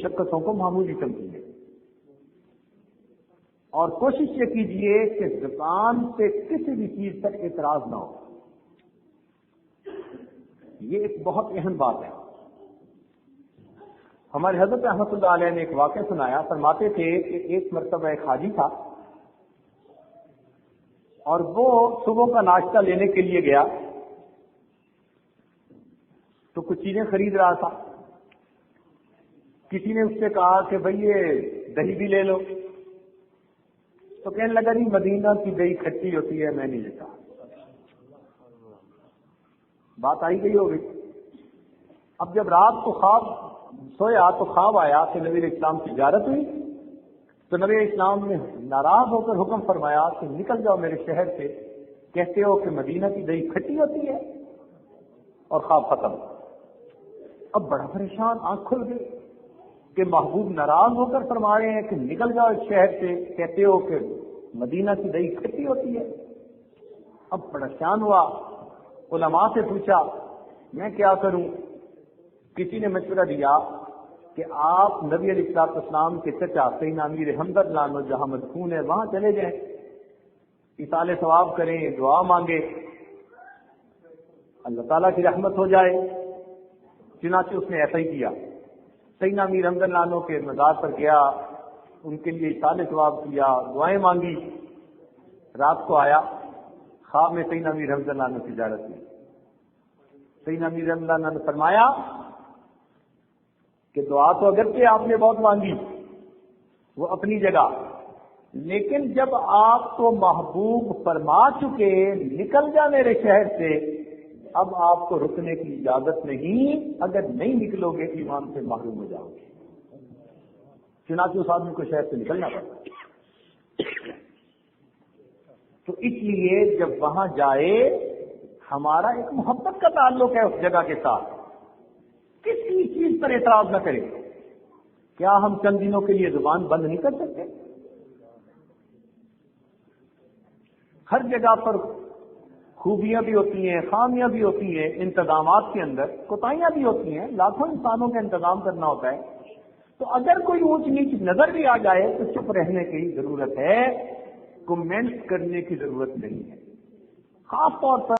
مشقتوں کو معمولی سمجھیے اور کوشش یہ کیجیے کہ زبان سے کسی بھی چیز پر اعتراض نہ ہو. یہ ایک بہت اہم بات ہے. ہمارے حضرت احمد اللہ علیہ نے ایک واقعہ سنایا. فرماتے تھے کہ ایک مرتبہ ایک حاجی تھا اور وہ صبح کا ناشتہ لینے کے لیے گیا تو کچھ چیزیں خرید رہا تھا. کسی نے اس سے کہا کہ بھئی یہ دہی بھی لے لو. تو کہنے لگا نہیں مدینہ کی دہی کھٹی ہوتی ہے میں نہیں لیتا. بات آئی گئی ہوگی. اب جب رات کو خواب سویا تو خواب آیا کہ نبی اسلام کی زیارت ہوئی تو نبی اسلام نے ناراض ہو کر حکم فرمایا کہ نکل جاؤ میرے شہر سے, کہتے ہو کہ مدینہ کی دہی کھٹی ہوتی ہے. اور خواب ختم. اب بڑا پریشان, آنکھ کھل گئی کہ محبوب ناراض ہو کر فرما رہے ہیں کہ نکل جاؤ اس شہر سے, کہتے ہو کہ مدینہ کی دہی کھٹی ہوتی ہے. اب پریشان ہوا, علماء سے پوچھا میں کیا کروں. کسی نے مشورہ دیا کہ آپ نبی علیہ السلام کے چچا سیدنا امیر حمزہ لانو جہاں مدفون ہے وہاں چلے جائیں, ایصال ثواب کریں, دعا مانگے, اللہ تعالیٰ کی رحمت ہو جائے. چنانچہ اس نے ایسا ہی کیا. سیدنا امیر حمزہ لانو کے مزار پر گیا, ان کے لیے ایصال ثواب کیا, دعائیں مانگی. رات کو آیا, خواب میں سیدنا امیر حمزہ لانو کی زیارت کی. سیدنا امیر حمزہ لانو نے فرمایا کہ دعا تو اگرچہ آپ نے بہت مانگی وہ اپنی جگہ, لیکن جب آپ کو محبوب فرما چکے نکل جا میرے شہر سے, اب آپ کو رکنے کی اجازت نہیں, اگر نہیں نکلو گے ایمان سے محروم ہو جاؤ گے. چنانچہ اس آدمی کو شہر سے نکلنا پڑتا. تو اس لیے جب وہاں جائے ہمارا ایک محبت کا تعلق ہے اس جگہ کے ساتھ, کسی چیز پر اعتراض نہ کریں. کیا ہم چند دنوں کے لیے زبان بند نہیں کر سکتے؟ ہر جگہ پر خوبیاں بھی ہوتی ہیں, خامیاں بھی ہوتی ہیں, انتظامات کے اندر کوتاہیاں بھی ہوتی ہیں, لاکھوں انسانوں کا انتظام کرنا ہوتا ہے. تو اگر کوئی اونچ نیچ نظر بھی آ جائے تو چپ رہنے کی ضرورت ہے, کمنٹ کرنے کی ضرورت نہیں ہے. خاص طور پر